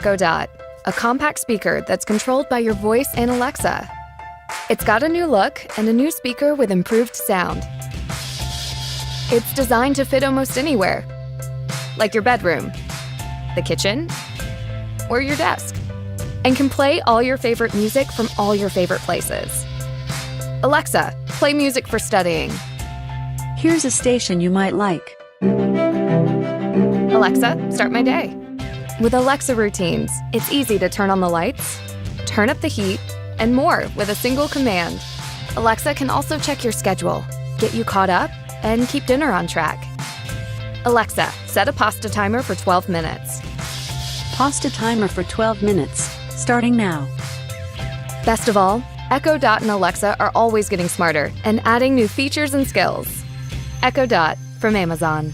Echo Dot, a compact speaker that's controlled by your voice and Alexa. It's got a new look and a new speaker with improved sound. It's designed to fit almost anywhere, like your bedroom, the kitchen, or your desk, and can play all your favorite music from all your favorite places. Alexa, play music for studying. Here's a station you might like. Alexa, start my day. With Alexa routines, it's easy to turn on the lights, turn up the heat, and more with a single command. Alexa can also check your schedule, get you caught up, and keep dinner on track. Alexa, set a pasta timer for 12 minutes. Pasta timer for 12 minutes, starting now. Best of all, Echo Dot and Alexa are always getting smarter and adding new features and skills. Echo Dot from Amazon.